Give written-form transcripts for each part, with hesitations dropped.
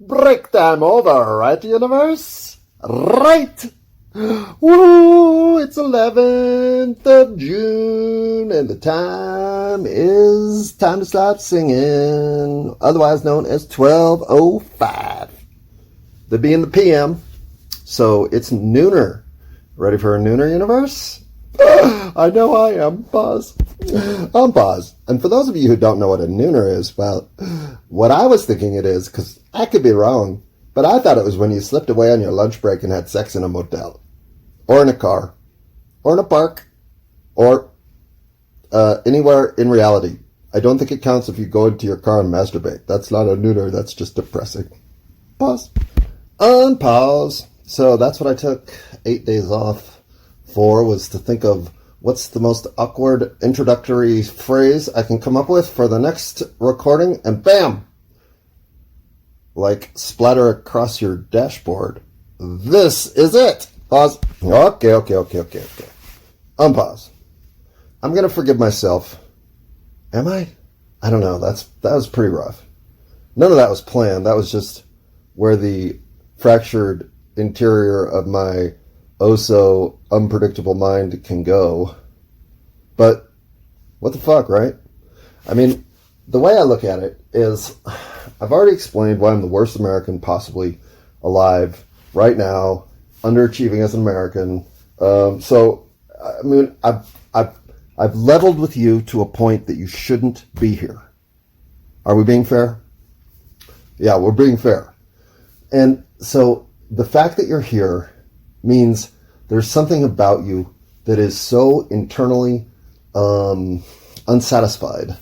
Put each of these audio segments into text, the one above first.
Break time over, right, universe? Right! Woo! It's 11th of June, and the time is time to stop singing, otherwise known as 12:05. The B and the PM, so it's nooner. Ready for a nooner, universe? I know I am. Pause. I'm Pause. And for those of you who don't know what a nooner is, well, what I was thinking it is, because I could be wrong, but I thought it was when you slipped away on your lunch break and had sex in a motel, or in a car, or in a park, or anywhere in reality. I don't think it counts if you go into your car and masturbate. That's not a nooner. That's just depressing. Pause. Unpause. So that's what I took 8 days off for, was to think of what's the most awkward introductory phrase I can come up with for the next recording, and bam! Like splatter across your dashboard. This is it! Pause. Okay. Unpause. I'm gonna forgive myself. Am I? I don't know. That was pretty rough. None of that was planned. That was just where the fractured interior of my so unpredictable mind can go. But what the fuck, right? I mean, the way I look at it is, I've already explained why I'm the worst American possibly alive right now, underachieving as an American. So I mean, I've leveled with you to a point that you shouldn't be here. Are we being fair? Yeah, we're being fair. And so the fact that you're here means there's something about you that is so internally unsatisfied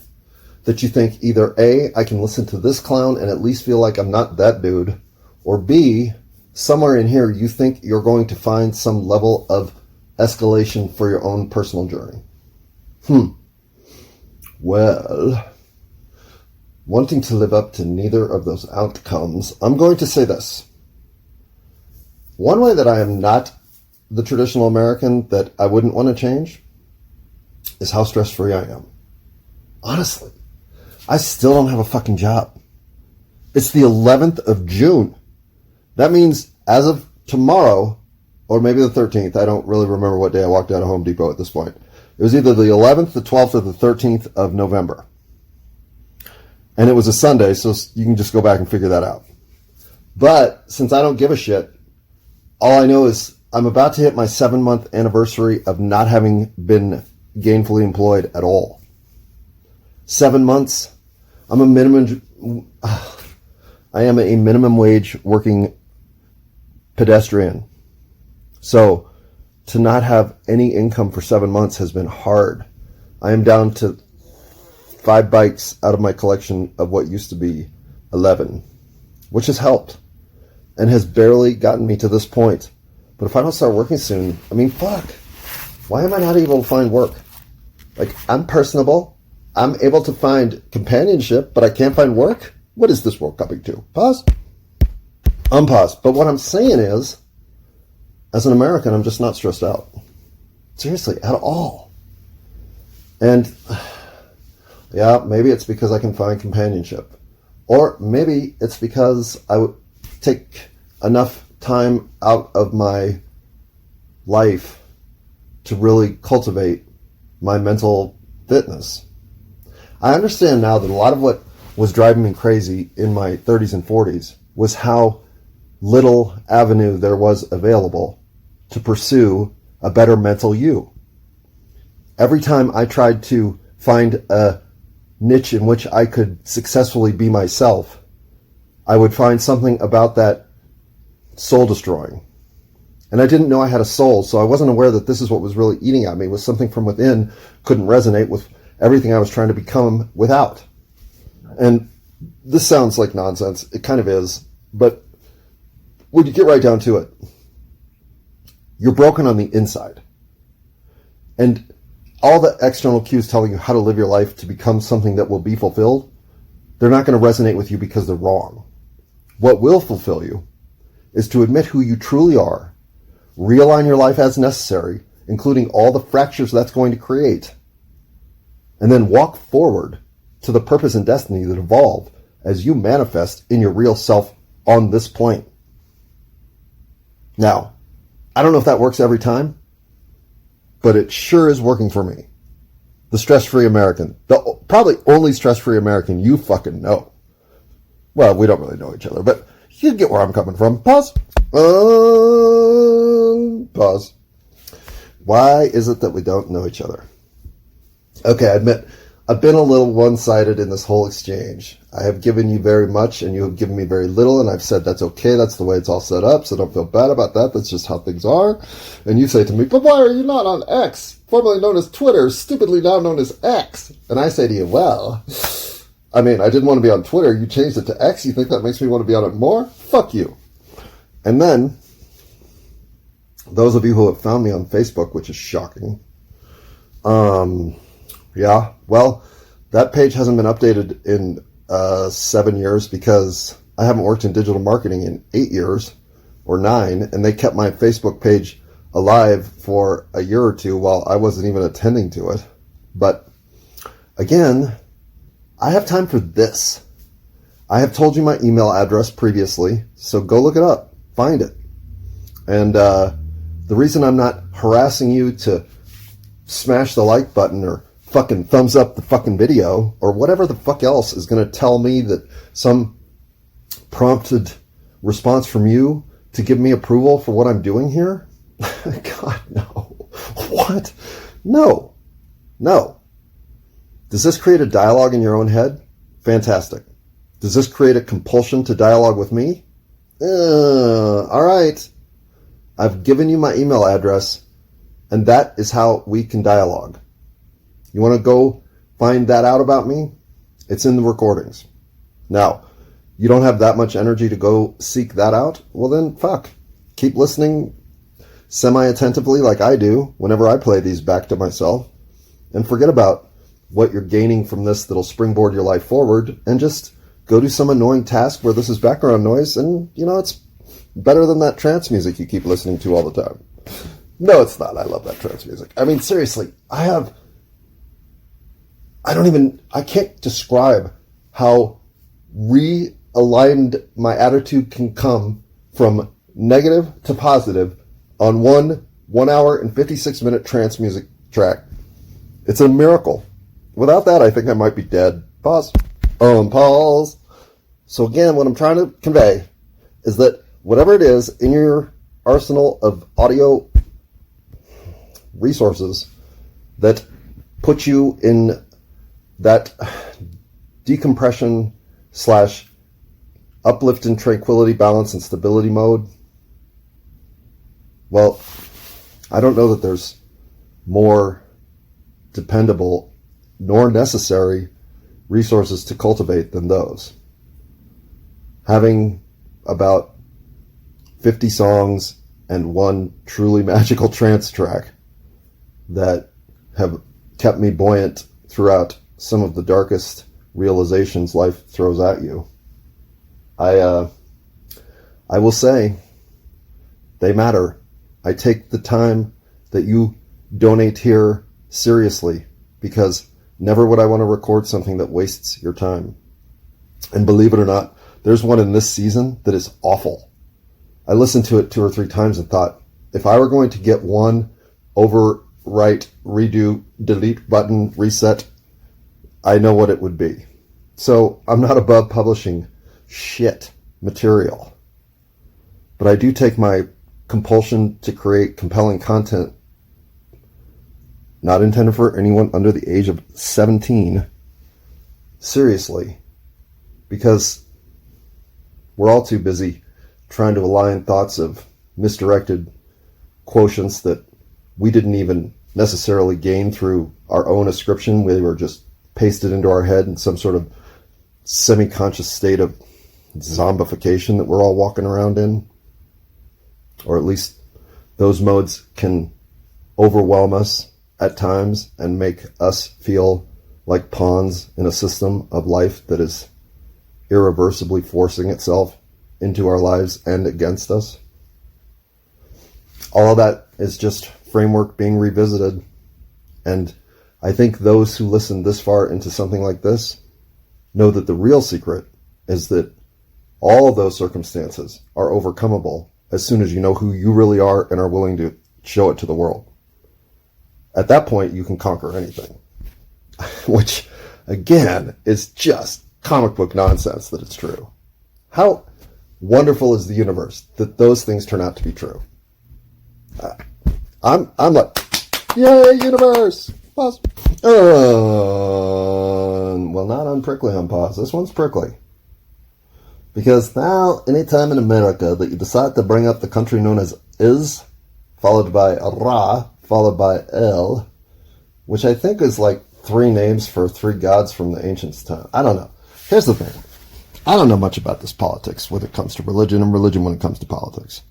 that you think either A, I can listen to this clown and at least feel like I'm not that dude, or B, somewhere in here you think you're going to find some level of escalation for your own personal journey. Well, wanting to live up to neither of those outcomes, I'm going to say this. One way that I am not the traditional American that I wouldn't want to change is how stress-free I am. Honestly, I still don't have a fucking job. It's the 11th of June. That means as of tomorrow, or maybe the 13th, I don't really remember what day I walked out of Home Depot at this point. It was either the 11th, the 12th, or the 13th of November. And it was a Sunday, so you can just go back and figure that out. But since I don't give a shit, all I know is I'm about to hit my 7-month anniversary of not having been gainfully employed at all. 7 months. I am a minimum wage working pedestrian. So to not have any income for 7 months has been hard. I am down to 5 bikes out of my collection of what used to be 11, which has helped and has barely gotten me to this point. But if I don't start working soon, I mean, fuck. Why am I not able to find work? Like, I'm personable. I'm able to find companionship, but I can't find work? What is this world coming to? Pause. Unpause. But what I'm saying is, as an American, I'm just not stressed out. Seriously, at all. And, yeah, maybe it's because I can find companionship. Or maybe it's because I would take enough time out of my life to really cultivate my mental fitness. I understand now that a lot of what was driving me crazy in my 30s and 40s was how little avenue there was available to pursue a better mental you. Every time I tried to find a niche in which I could successfully be myself, I would find something about that soul-destroying. And I didn't know I had a soul, so I wasn't aware that this is what was really eating at me, was something from within couldn't resonate with everything I was trying to become without. And this sounds like nonsense. It kind of is. But when you get right down to it, you're broken on the inside. And all the external cues telling you how to live your life to become something that will be fulfilled, they're not going to resonate with you because they're wrong. What will fulfill you is to admit who you truly are, realign your life as necessary, including all the fractures that's going to create, and then walk forward to the purpose and destiny that evolve as you manifest in your real self on this plane. Now, I don't know if that works every time, but it sure is working for me. The stress-free American. The probably only stress-free American you fucking know. Well, we don't really know each other, but you get where I'm coming from. Pause. Pause. Why is it that we don't know each other? Okay, I admit, I've been a little one-sided in this whole exchange. I have given you very much, and you have given me very little, and I've said that's okay, that's the way it's all set up, so don't feel bad about that, that's just how things are. And you say to me, but why are you not on X, formerly known as Twitter, stupidly now known as X? And I say to you, well, I mean, I didn't want to be on Twitter, you changed it to X, you think that makes me want to be on it more? Fuck you. And then, those of you who have found me on Facebook, which is shocking, yeah, well, that page hasn't been updated in 7 years because I haven't worked in digital marketing in 8 years or 9, and they kept my Facebook page alive for a year or two while I wasn't even attending to it. But again, I have time for this. I have told you my email address previously, so go look it up, find it. And the reason I'm not harassing you to smash the like button or fucking thumbs up the fucking video or whatever the fuck else is going to tell me that some prompted response from you to give me approval for what I'm doing here? God, no. What? No. No. Does this create a dialogue in your own head? Fantastic. Does this create a compulsion to dialogue with me? All right. I've given you my email address, and that is how we can dialogue. You want to go find that out about me? It's in the recordings. Now, you don't have that much energy to go seek that out? Well then, fuck. Keep listening semi-attentively like I do whenever I play these back to myself, and forget about what you're gaining from this that'll springboard your life forward, and just go do some annoying task where this is background noise, and, you know, it's better than that trance music you keep listening to all the time. No, it's not. I love that trance music. I mean, seriously, I can't describe how realigned my attitude can come from negative to positive on 1 hour and 56 minute trance music track. It's a miracle. Without that, I think I might be dead. Pause. Pause. So again, what I'm trying to convey is that whatever it is in your arsenal of audio resources that put you in that decompression / uplift and tranquility, balance and stability mode, well, I don't know that there's more dependable nor necessary resources to cultivate than those. Having about 50 songs and one truly magical trance track that have kept me buoyant throughout some of the darkest realizations life throws at you. I will say they matter. I take the time that you donate here seriously, because never would I want to record something that wastes your time. And believe it or not, there's one in this season that is awful. I listened to it 2 or 3 times and thought, if I were going to get one overwrite, redo, delete button, reset, I know what it would be. So I'm not above publishing shit material. But I do take my compulsion to create compelling content, not intended for anyone under the age of 17, seriously. Because we're all too busy trying to align thoughts of misdirected quotients that we didn't even necessarily gain through our own ascription. We were just pasted into our head in some sort of semi-conscious state of zombification that we're all walking around in. Or at least those modes can overwhelm us at times and make us feel like pawns in a system of life that is irreversibly forcing itself into our lives and against us. All of that is just framework being revisited. And I think those who listen this far into something like this know that the real secret is that All of those circumstances are overcomable as soon as you know who you really are and are willing to show it to the world. At that point, you can conquer anything. Which, again, is just comic book nonsense that it's true. How wonderful is the universe that those things turn out to be true? I'm like, yay, universe! Pause. Well, not on prickly on pause. This one's prickly. Because now, anytime in America that you decide to bring up the country known as is, followed by Ra, followed by El, which I think is like 3 names for 3 gods from the ancient time. I don't know. Here's the thing. I don't know much about this politics when it comes to religion, and religion when it comes to politics.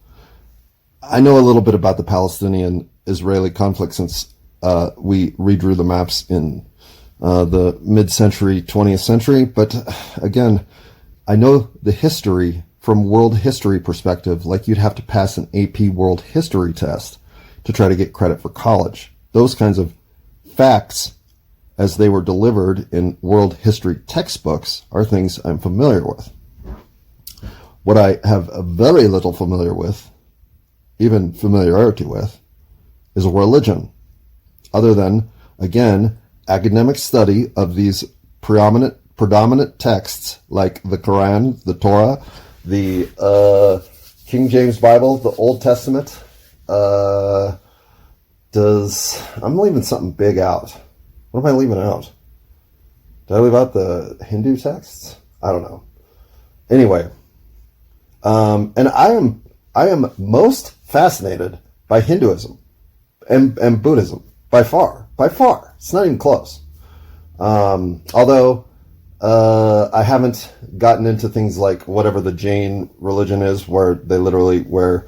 I know a little bit about the Palestinian-Israeli conflict since we redrew the maps in the mid-century, 20th century, but again, I know the history from world history perspective, like you'd have to pass an AP world history test to try to get credit for college. Those kinds of facts, as they were delivered in world history textbooks, are things I'm familiar with. What I have very little familiar with, even familiarity with, is religion. Other than, again, academic study of these predominant texts like the Quran, the Torah, the King James Bible, the Old Testament. I'm leaving something big out. What am I leaving out? Did I leave out the Hindu texts? I don't know. Anyway, and I am most fascinated by Hinduism and Buddhism by far. It's not even close. Although I haven't gotten into things like whatever the Jain religion is, where they literally wear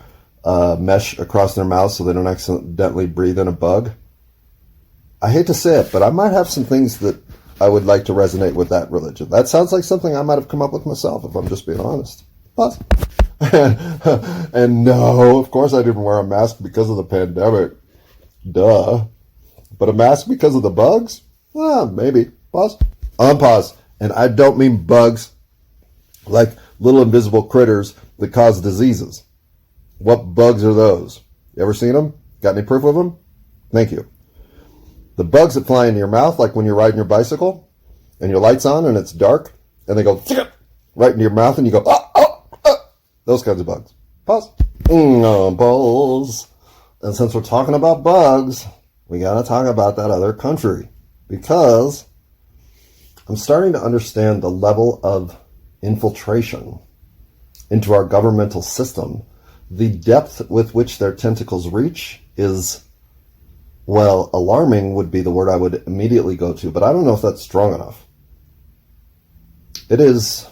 mesh across their mouth so they don't accidentally breathe in a bug. I hate to say it, but I might have some things that I would like to resonate with that religion. That sounds like something I might have come up with myself, if I'm just being honest. But, and no, of course I didn't wear a mask because of the pandemic. Duh. But a mask because of the bugs? Well, maybe. Pause. Unpause. And I don't mean bugs like little invisible critters that cause diseases. What bugs are those? You ever seen them? Got any proof of them? Thank you. The bugs that fly into your mouth, like when you're riding your bicycle and your light's on and it's dark and they go right into your mouth and you go, those kinds of bugs. Pause. Pause. And since we're talking about bugs, we got to talk about that other country, because I'm starting to understand the level of infiltration into our governmental system. The depth with which their tentacles reach is, well, alarming would be the word I would immediately go to, but I don't know if that's strong enough. It is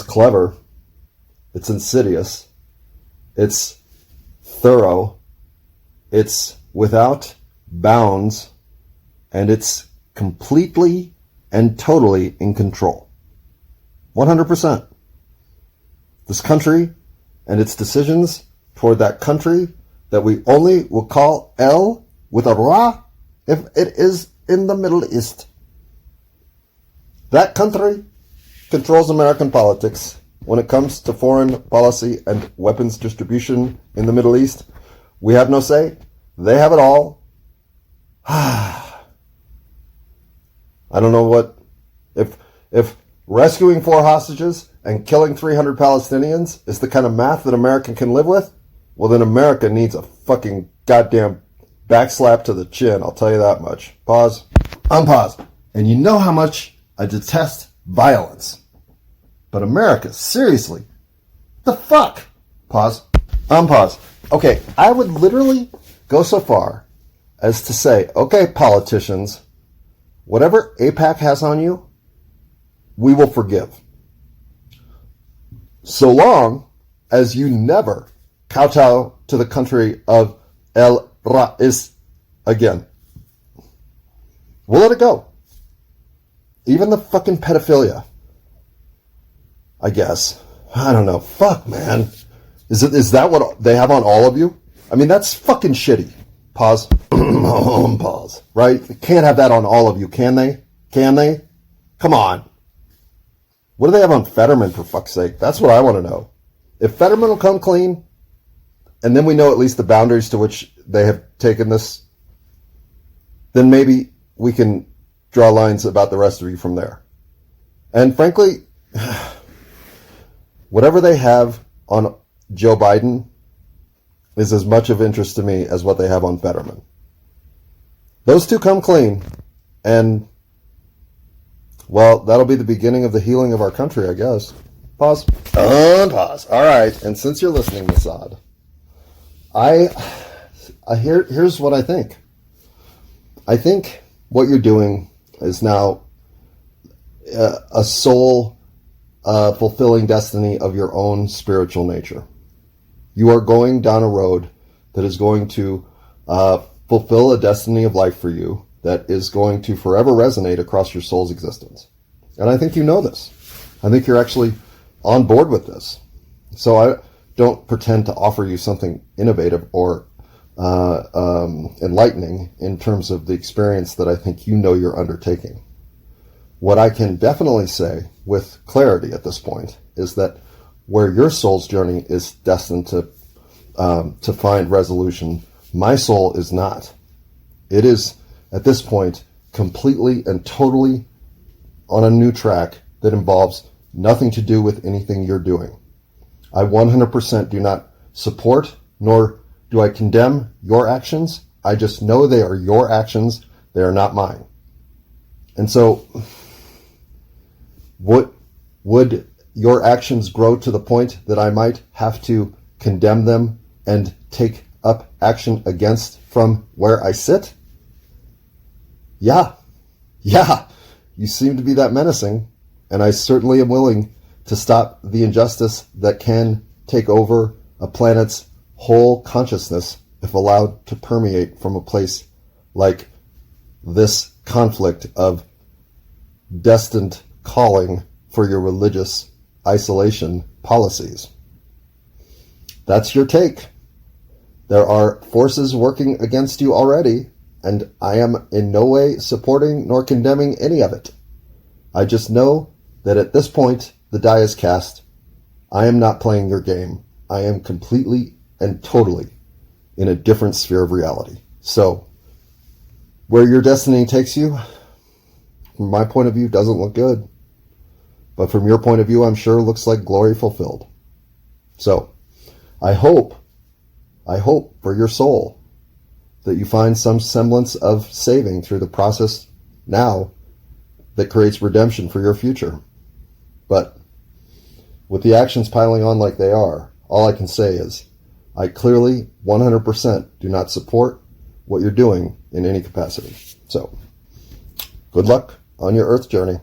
clever. It's insidious. It's thorough. It's without bounds. And it's completely and totally in control. 100%. This country and its decisions toward that country that we only will call El with a Ra if it is in the Middle East. That country controls American politics when it comes to foreign policy and weapons distribution in the Middle East. We have no say. They have it all. I don't know what... If rescuing 4 hostages and killing 300 Palestinians is the kind of math that America can live with, well, then America needs a fucking goddamn backslap to the chin, I'll tell you that much. Pause. Unpause. And you know how much I detest violence. But America, seriously, the fuck? Pause. Unpause. Okay, I would literally go so far as to say, okay, politicians, whatever AIPAC has on you, we will forgive. So long as you never kowtow to the country of El Rais again. We'll let it go. Even the fucking pedophilia. I guess. I don't know. Fuck, man. Is that what they have on all of you? I mean, that's fucking shitty. Pause. Pause. Right? They can't have that on all of you, can they? Can they? Come on. What do they have on Fetterman, for fuck's sake? That's what I want to know. If Fetterman will come clean, and then we know at least the boundaries to which they have taken this, then maybe we can draw lines about the rest of you from there. And frankly, whatever they have on Joe Biden is as much of interest to me as what they have on Fetterman. Those two come clean, and, well, that'll be the beginning of the healing of our country, I guess. Pause. Unpause. All right. And since you're listening, Mossad, here's what I think. I think what you're doing is now a soul fulfilling destiny of your own spiritual nature. You are going down a road that is going to fulfill a destiny of life for you that is going to forever resonate across your soul's existence. And I think you know this. I think you're actually on board with this. So I don't pretend to offer you something innovative or enlightening in terms of the experience that I think you know you're undertaking. What I can definitely say with clarity at this point is that where your soul's journey is destined to find resolution, my soul is not. It is, at this point, completely and totally on a new track that involves nothing to do with anything you're doing. I 100% do not support, nor do I condemn your actions. I just know they are your actions. They are not mine. And so, would your actions grow to the point that I might have to condemn them and take up action against from where I sit? Yeah. You seem to be that menacing, and I certainly am willing to stop the injustice that can take over a planet's whole consciousness if allowed to permeate from a place like this conflict of destined calling for your religious isolation policies. That's your take. There are forces working against you already, and I am in no way supporting nor condemning any of it. I just know that at this point, the die is cast. I am not playing your game. I am completely and totally in a different sphere of reality. So, where your destiny takes you, from my point of view, doesn't look good. But from your point of view, I'm sure looks like glory fulfilled. So, I hope for your soul that you find some semblance of saving through the process now that creates redemption for your future. But with the actions piling on like they are, all I can say is I clearly 100% do not support what you're doing in any capacity. So, good luck on your earth journey.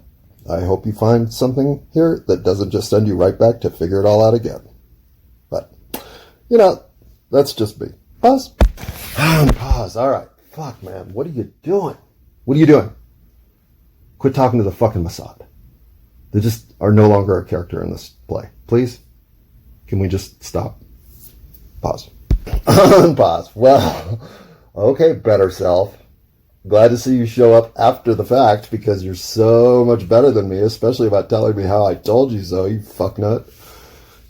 I hope you find something here that doesn't just send you right back to figure it all out again. But, that's just me. Pause. Pause. All right. Fuck, man. What are you doing? What are you doing? Quit talking to the fucking Mossad. They just are no longer a character in this play. Please? Can we just stop? Pause. Unpause. Well, okay, better self. Glad to see you show up after the fact because you're so much better than me, especially about telling me how I told you so, you fucknut.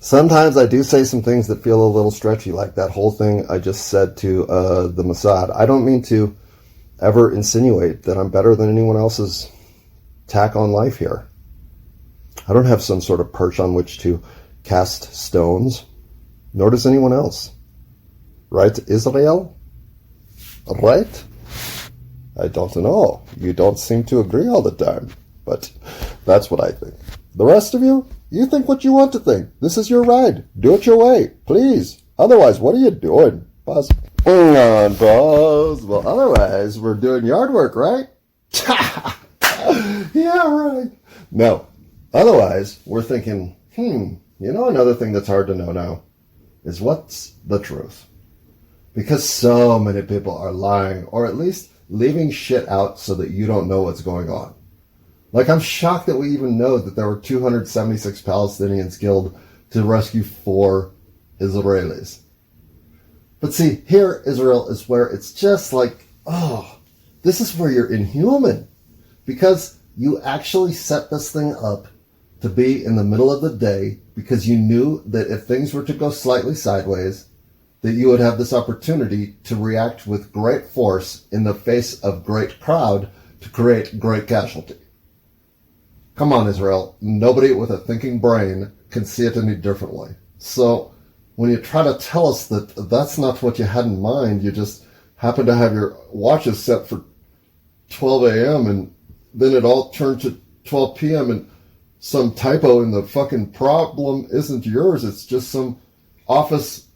Sometimes I do say some things that feel a little stretchy, like that whole thing I just said to the Mossad. I don't mean to ever insinuate that I'm better than anyone else's tack on life here. I don't have some sort of perch on which to cast stones, nor does anyone else. Right, Israel? Right? I don't know. You don't seem to agree all the time, but that's what I think. The rest of you, you think what you want to think. This is your ride. Do it your way, please. Otherwise, what are you doing? Pause. Pause. Well, otherwise, we're doing yard work, right? Yeah, right. No. Otherwise, we're thinking, another thing that's hard to know now is what's the truth? Because so many people are lying, or at least leaving shit out so that you don't know what's going on. Like, I'm shocked that we even know that there were 276 Palestinians killed to rescue 4 Israelis. But see, here, Israel is where it's just like, this is where you're inhuman. Because You actually set this thing up to be in the middle of the day because you knew that if things were to go slightly sideways, that you would have this opportunity to react with great force in the face of great crowd to create great casualty. Come on, Israel. Nobody with a thinking brain can see it any differently. So when you try to tell us that that's not what you had in mind, you just happen to have your watches set for 12 a.m. and then it all turned to 12 p.m. and some typo in the fucking problem isn't yours. It's just some office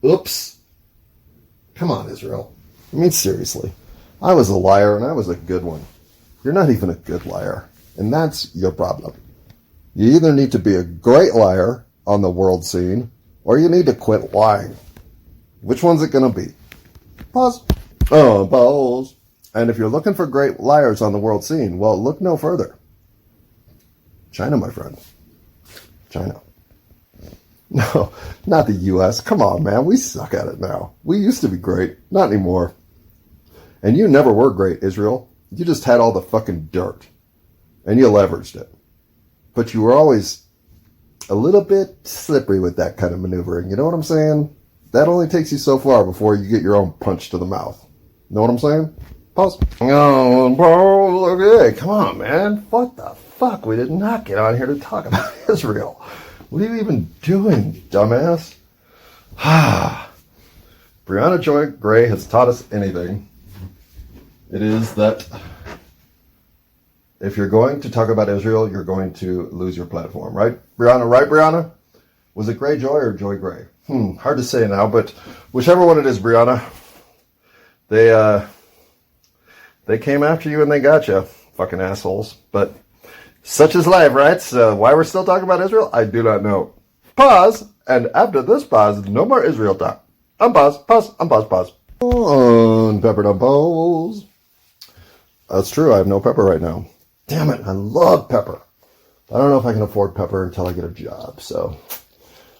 oops. Come on, Israel. I mean, seriously. I was a liar and I was a good one. You're not even a good liar. And that's your problem. You either need to be a great liar on the world scene or you need to quit lying. Which one's it going to be? Pause. Oh, pause. And if you're looking for great liars on the world scene, well, look no further. China, my friend. China. No, not the U.S. Come on, man. We suck at it now. We used to be great. Not anymore. And you never were great, Israel. You just had all the fucking dirt. And you leveraged it. But you were always a little bit slippery with that kind of maneuvering. You know what I'm saying? That only takes you so far before you get your own punch to the mouth. Know what I'm saying? Pause. Oh, pause. Okay, come on, man. What the fuck? We did not get on here to talk about Israel. What are you even doing, dumbass? Brianna Joy Gray has taught us anything. It is that if you're going to talk about Israel, you're going to lose your platform, right? Brianna, right, Brianna? Was it Gray Joy or Joy Gray? Hard to say now, but whichever one it is, Brianna, they came after you and they got you, fucking assholes. But such is life, right? So why we're still talking about Israel, I do not know. Pause, and after this pause, no more Israel talk. Unpause, pause, unpause, pause. Unpeppered unpause. That's true, I have no pepper right now. Damn it, I love pepper. I don't know if I can afford pepper until I get a job, so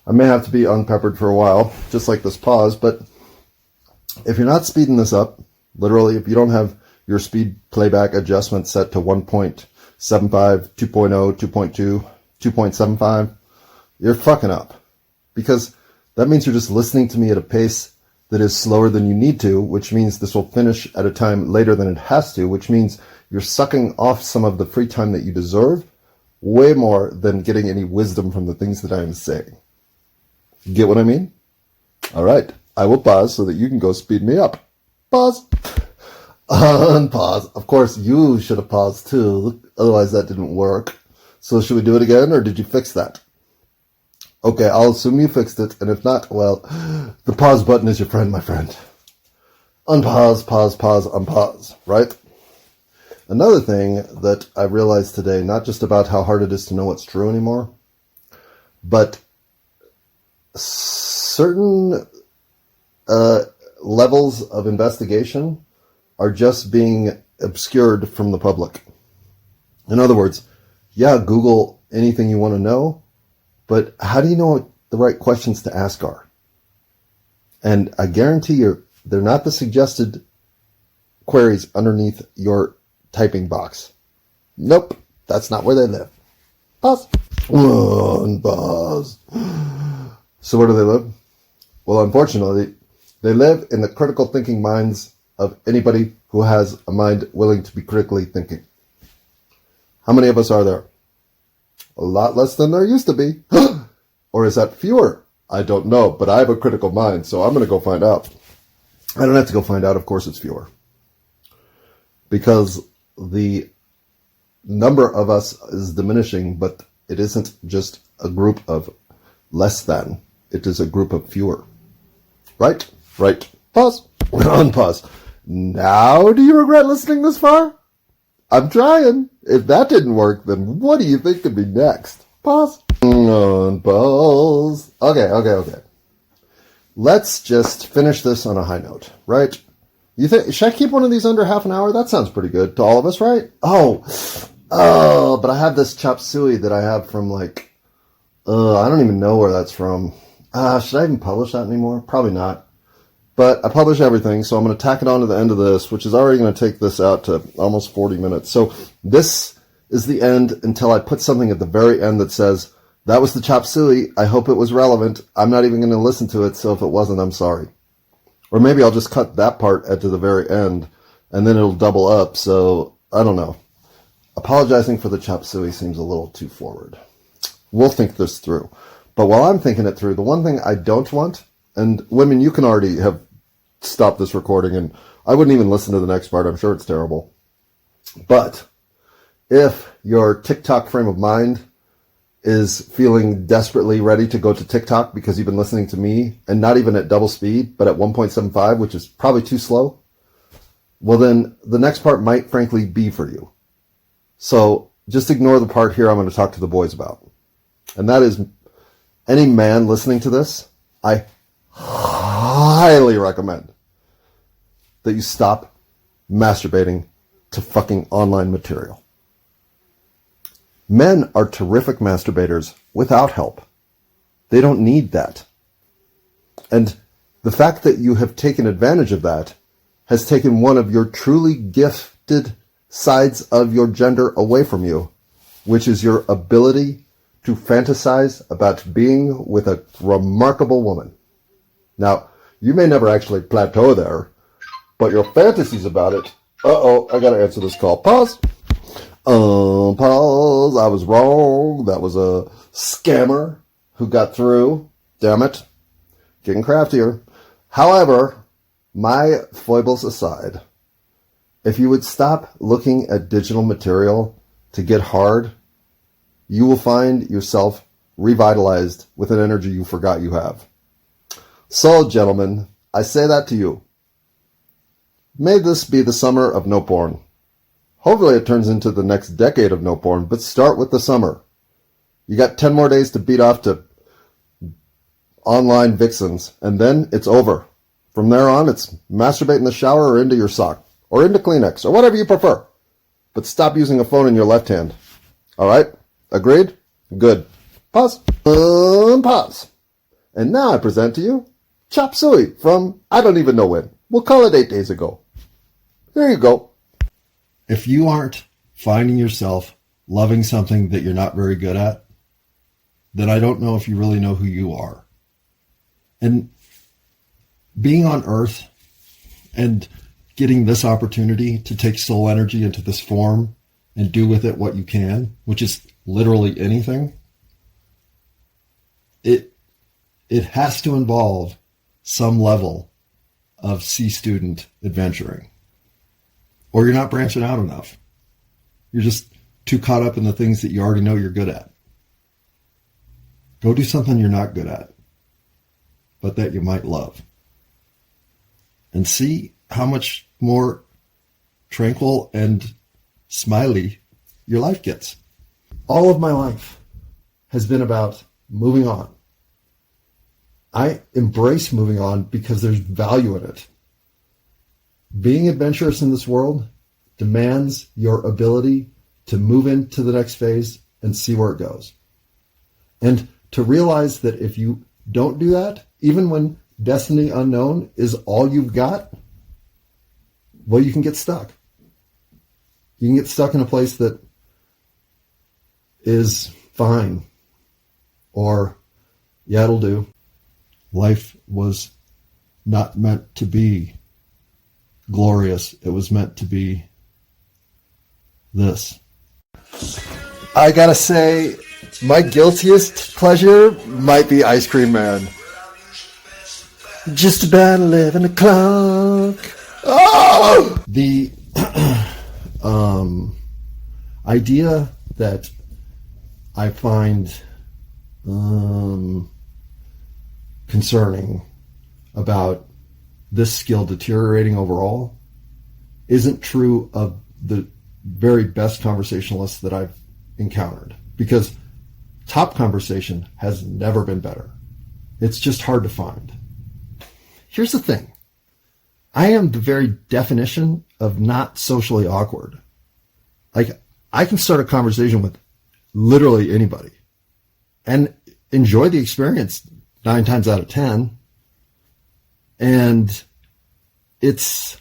I may have to be unpeppered for a while, just like this pause. But if you're not speeding this up, literally, if you don't have your speed playback adjustment set to 1.75, 2.0, 2.2, 2.75, you're fucking up. Because that means you're just listening to me at a pace that is slower than you need to, which means this will finish at a time later than it has to, which means you're sucking off some of the free time that you deserve way more than getting any wisdom from the things that I am saying. Get what I mean? All right. I will pause so that you can go speed me up. Pause. Unpause. Of course, you should have paused too. Otherwise, that didn't work. So should we do it again, or did you fix that? Okay, I'll assume you fixed it. And if not, well, the pause button is your friend, my friend. Unpause, pause, pause, unpause. Right? Another thing that I realized today, not just about how hard it is to know what's true anymore, but certain levels of investigation are just being obscured from the public. In other words, yeah, Google anything you want to know, but how do you know what the right questions to ask are? And I guarantee you, they're not the suggested queries underneath your typing box. Nope, that's not where they live. Pause. Pause. So where do they live? Well, unfortunately, they live in the critical thinking minds of anybody who has a mind willing to be critically thinking. How many of us are there? A lot less than there used to be. Or is that fewer? I don't know, but I have a critical mind, so I'm going to go find out. I don't have to go find out. Of course it's fewer. Because the number of us is diminishing, but it isn't just a group of less than. It is a group of fewer. Right? Right. Pause. Unpause. Now do you regret listening this far? I'm trying. If that didn't work, then what do you think could be next? Pause. Unpause. Okay. Let's just finish this on a high note, right? You think, should I keep one of these under half an hour? That sounds pretty good to all of us, right? Oh, but I have this chop suey that I have from I don't even know where that's from. Should I even publish that anymore? Probably not. But I publish everything, so I'm going to tack it on to the end of this, which is already going to take this out to almost 40 minutes. So this is the end until I put something at the very end that says, that was the chop suey. I hope it was relevant. I'm not even going to listen to it, so if it wasn't, I'm sorry. Or maybe I'll just cut that part at the very end, and then it'll double up, so I don't know. Apologizing for the chop suey seems a little too forward. We'll think this through. But while I'm thinking it through, the one thing I don't want, and women, you can already have stopped this recording, and I wouldn't even listen to the next part. I'm sure it's terrible. But if your TikTok frame of mind is feeling desperately ready to go to TikTok because you've been listening to me, and not even at double speed, but at 1.75, which is probably too slow, well then the next part might frankly be for you. So just ignore the part here I'm going to talk to the boys about. And that is, any man listening to this, I highly recommend that you stop masturbating to fucking online material. Men are terrific masturbators without help. They don't need that. And the fact that you have taken advantage of that has taken one of your truly gifted sides of your gender away from you, which is your ability to fantasize about being with a remarkable woman. Now, you may never actually plateau there, but your fantasies about it... Uh-oh, I gotta answer this call. Pause. Pause. I was wrong. That was a scammer who got through. Damn it. Getting craftier. However, my foibles aside, if you would stop looking at digital material to get hard, you will find yourself revitalized with an energy you forgot you have. So, gentlemen, I say that to you. May this be the summer of no porn. Hopefully it turns into the next decade of no porn, but start with the summer. You got 10 more days to beat off to online vixens, and then it's over. From there on, it's masturbate in the shower or into your sock, or into Kleenex, or whatever you prefer. But stop using a phone in your left hand. All right? Agreed? Good. Pause. Pause. And now I present to you Chop Suey from I don't even know when. We'll call it 8 days ago. There you go. If you aren't finding yourself loving something that you're not very good at, then I don't know if you really know who you are. And being on Earth and getting this opportunity to take soul energy into this form and do with it what you can, which is literally anything, it has to involve some level of C-student adventuring. Or you're not branching out enough. You're just too caught up in the things that you already know you're good at. Go do something you're not good at, but that you might love. And see how much more tranquil and smiley your life gets. All of my life has been about moving on. I embrace moving on because there's value in it. Being adventurous in this world demands your ability to move into the next phase and see where it goes. And to realize that if you don't do that, even when destiny unknown is all you've got, well, you can get stuck. You can get stuck in a place that is fine. Or, yeah, it'll do. Life was not meant to be glorious. It was meant to be this. I gotta say, my guiltiest pleasure might be Ice Cream Man. Just about 11 o'clock. Oh! The idea that I find concerning about this skill deteriorating overall isn't true of the very best conversationalists that I've encountered, because top conversation has never been better. It's just hard to find. Here's the thing. I am the very definition of not socially awkward. Like, I can start a conversation with literally anybody and enjoy the experience 9 times out of 10. And it's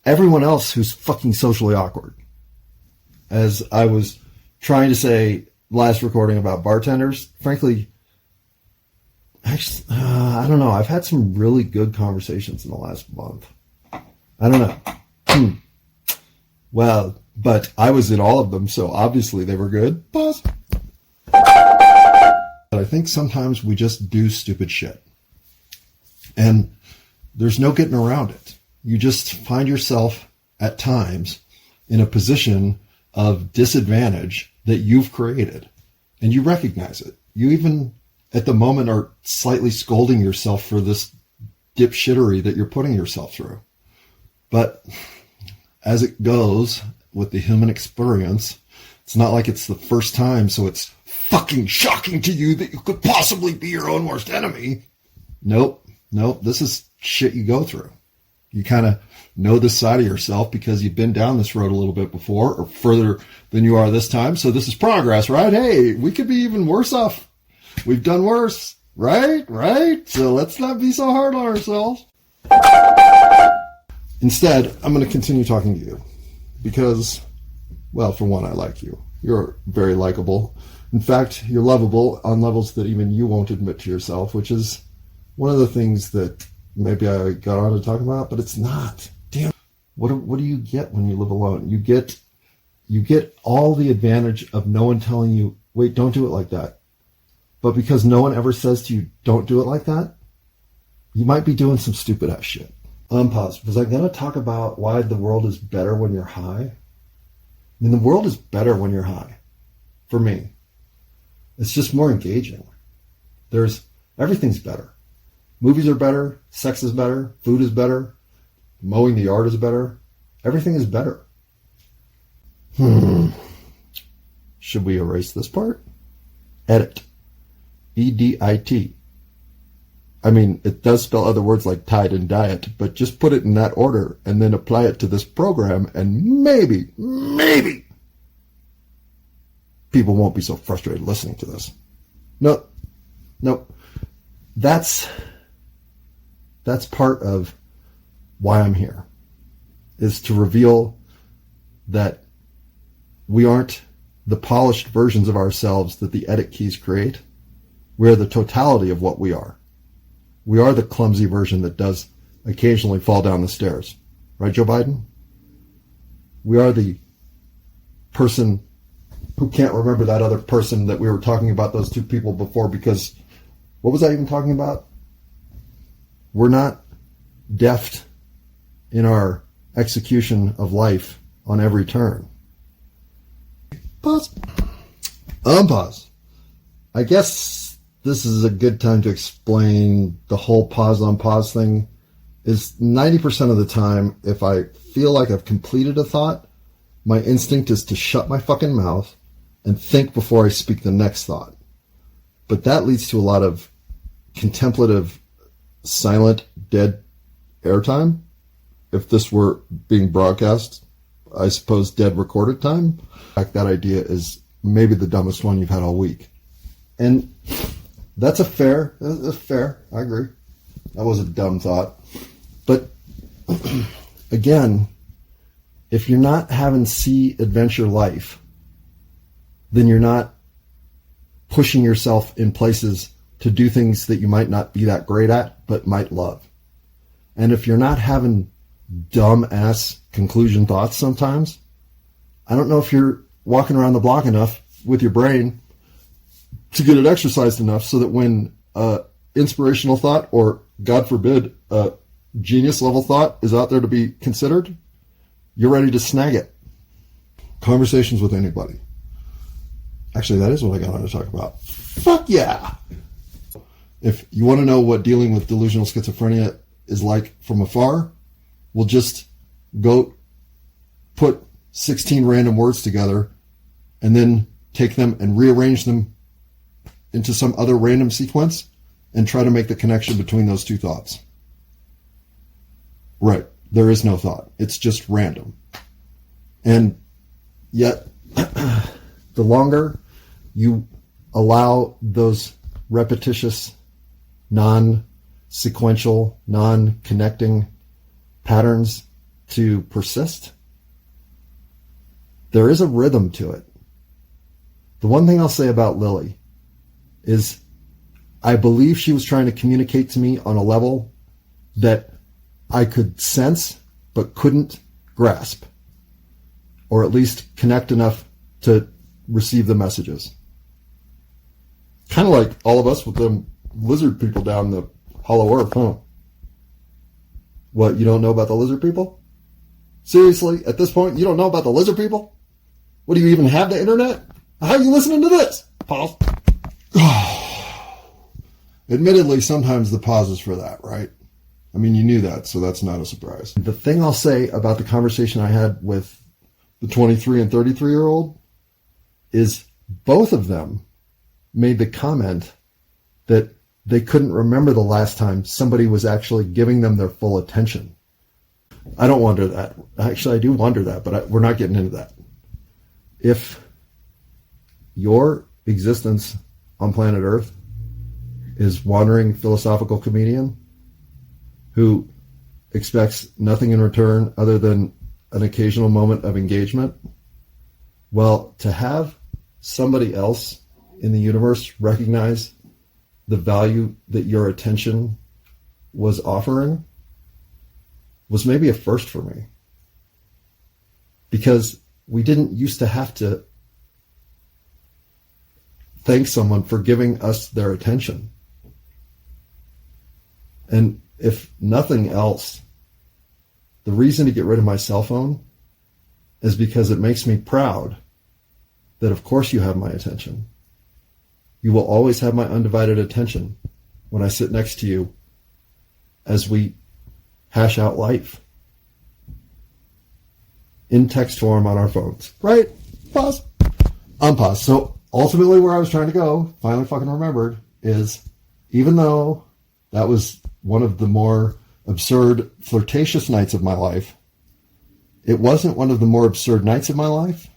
everyone else who's fucking socially awkward. as I was trying to say last recording about bartenders, frankly, actually, I don't know. I've had some really good conversations in the last month. I don't know. Well, but I was in all of them, so obviously they were good. Pause. But I think sometimes we just do stupid shit. And there's no getting around it. You just find yourself at times in a position of disadvantage that you've created. And you recognize it. You even, at the moment, are slightly scolding yourself for this dipshittery that you're putting yourself through. But as it goes with the human experience, it's not like it's the first time, so it's fucking shocking to you that you could possibly be your own worst enemy. Nope. This is shit you go through. You kind of know this side of yourself because you've been down this road a little bit before, or further than you are this time. So this is progress, right? Hey, we could be even worse off. We've done worse, right? So let's not be so hard on ourselves. Instead, I'm going to continue talking to you because, well, for one, I like you. You're very likable. In fact, you're lovable on levels that even you won't admit to yourself, which is one of the things that maybe I got on to talk about, but it's not. Damn. What do you get when you live alone? You get all the advantage of no one telling you, wait, don't do it like that. But because no one ever says to you, don't do it like that, you might be doing some stupid ass shit. Unpause. Was I going to talk about why the world is better when you're high? I mean, the world is better when you're high. For me. It's just more engaging. Everything's better. Movies are better. Sex is better. Food is better. Mowing the yard is better. Everything is better. Should we erase this part? Edit. EDIT. I mean, it does spell other words like tide and diet, but just put it in that order and then apply it to this program, and maybe people won't be so frustrated listening to this. No. That's part of why I'm here, is to reveal that we aren't the polished versions of ourselves that the edit keys create. We are the totality of what we are. We are the clumsy version that does occasionally fall down the stairs. Right, Joe Biden? We are the person who can't remember that other person that we were talking about, those two people before, because what was I even talking about? We're not deft in our execution of life on every turn. Pause. Unpause. I guess this is a good time to explain the whole pause on pause thing. Is 90% of the time, if I feel like I've completed a thought, my instinct is to shut my fucking mouth and think before I speak the next thought. But that leads to a lot of contemplative, silent, dead airtime. If this were being broadcast, I suppose dead recorded time. In fact, that idea is maybe the dumbest one you've had all week. And that's fair. I agree. That was a dumb thought. But again, if you're not having sea adventure life, then you're not pushing yourself in places to do things that you might not be that great at, but might love. And if you're not having dumb ass conclusion thoughts sometimes, I don't know if you're walking around the block enough with your brain to get it exercised enough so that when inspirational thought, or God forbid, genius level thought is out there to be considered, you're ready to snag it. Conversations with anybody. Actually, that is what I got on to talk about. Fuck yeah! If you want to know what dealing with delusional schizophrenia is like from afar, we'll just go put 16 random words together and then take them and rearrange them into some other random sequence and try to make the connection between those two thoughts. Right. There is no thought. It's just random. And yet, the longer you allow those repetitious, non-sequential, non-connecting patterns to persist, There is a rhythm to it. The one thing I'll say about Lily is I believe she was trying to communicate to me on a level that I could sense but couldn't grasp, or at least connect enough to receive the messages. Kind of like all of us with them lizard people down the hollow earth, huh? What, you don't know about the lizard people? Seriously, at this point, you don't know about the lizard people? What, do you even have the internet? How are you listening to this? Pause. Admittedly, sometimes the pause is for that, right? I mean, you knew that, so that's not a surprise. The thing I'll say about the conversation I had with the 23 and 33-year-old is both of them made the comment that they couldn't remember the last time somebody was actually giving them their full attention. I don't wonder that. Actually, I do wonder that, but we're not getting into that. If your existence on planet Earth is wandering philosophical comedian who expects nothing in return other than an occasional moment of engagement, well, to have somebody else in the universe recognize the value that your attention was offering was maybe a first for me. Because we didn't used to have to thank someone for giving us their attention. And if nothing else, the reason to get rid of my cell phone is because it makes me proud that of course you have my attention. You will always have my undivided attention when I sit next to you as we hash out life in text form on our phones. Right? Pause. Unpause. So ultimately where I was trying to go, finally fucking remembered, is even though that was one of the more absurd, flirtatious nights of my life, it wasn't one of the more absurd nights of my life,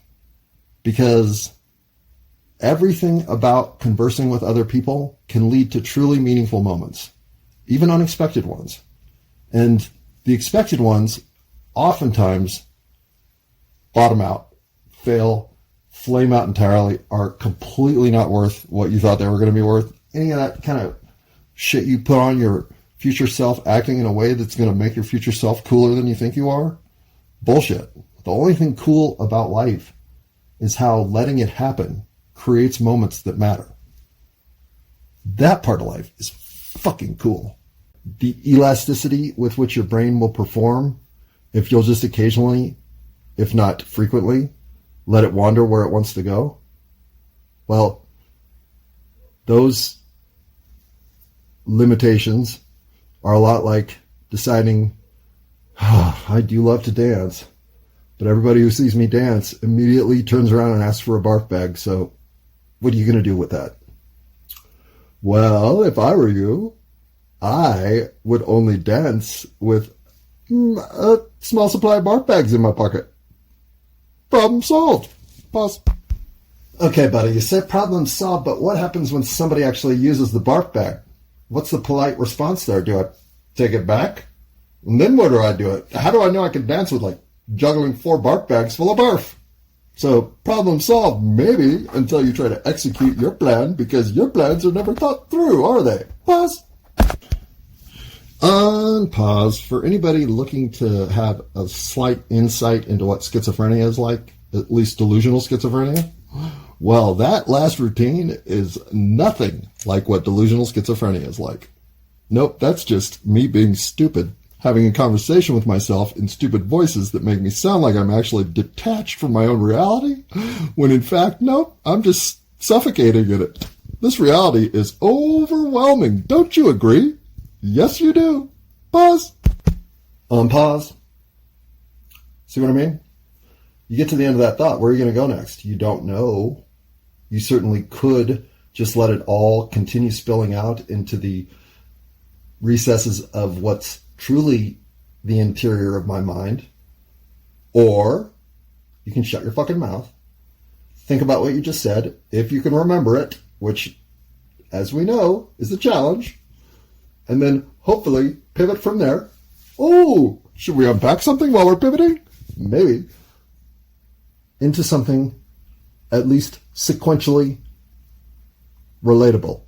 because everything about conversing with other people can lead to truly meaningful moments, even unexpected ones. And the expected ones oftentimes bottom out, fail, flame out entirely, are completely not worth what you thought they were going to be worth. Any of that kind of shit you put on your future self acting in a way that's going to make your future self cooler than you think you are? Bullshit. The only thing cool about life is how letting it happen creates moments that matter. That part of life is fucking cool. The elasticity with which your brain will perform if you'll just occasionally, if not frequently, let it wander where it wants to go. Well, those limitations are a lot like deciding, I do love to dance, but everybody who sees me dance immediately turns around and asks for a barf bag. So what are you going to do with that? Well, if I were you, I would only dance with a small supply of barf bags in my pocket. Problem solved. Pause. Okay, buddy, you said problem solved, but what happens when somebody actually uses the barf bag? What's the polite response there? Do I take it back? And then what do I do it? How do I know I can dance with, like, juggling 4 barf bags full of barf? So, problem solved, maybe, until you try to execute your plan, because your plans are never thought through, are they? Pause. Unpause. For anybody looking to have a slight insight into what schizophrenia is like, at least delusional schizophrenia, well, that last routine is nothing like what delusional schizophrenia is like. Nope, that's just me being stupid, having a conversation with myself in stupid voices that make me sound like I'm actually detached from my own reality, when in fact, nope, I'm just suffocating in it. This reality is overwhelming. Don't you agree? Yes, you do. Pause. Unpause. See what I mean? You get to the end of that thought. Where are you going to go next? You don't know. You certainly could just let it all continue spilling out into the recesses of what's truly the interior of my mind. Or you can shut your fucking mouth. Think about what you just said, if you can remember it, which, as we know, is a challenge. And then hopefully pivot from there. Oh, should we unpack something while we're pivoting? Maybe. into something at least sequentially relatable.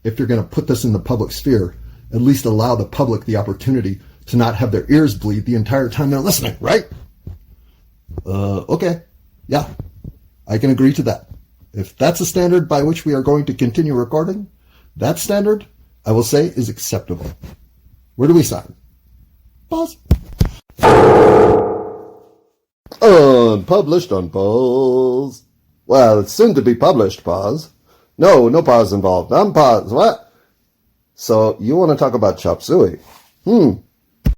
If you're going to put this in the public sphere, at least allow the public the opportunity to not have their ears bleed the entire time they're listening, right? Okay. Yeah, I can agree to that. If that's a standard by which we are going to continue recording, that standard, I will say, is acceptable. Where do we sign? Pause. Unpublished on pause. Well, it's soon to be published, pause. No pause involved. Unpause. What? So, you want to talk about chop suey?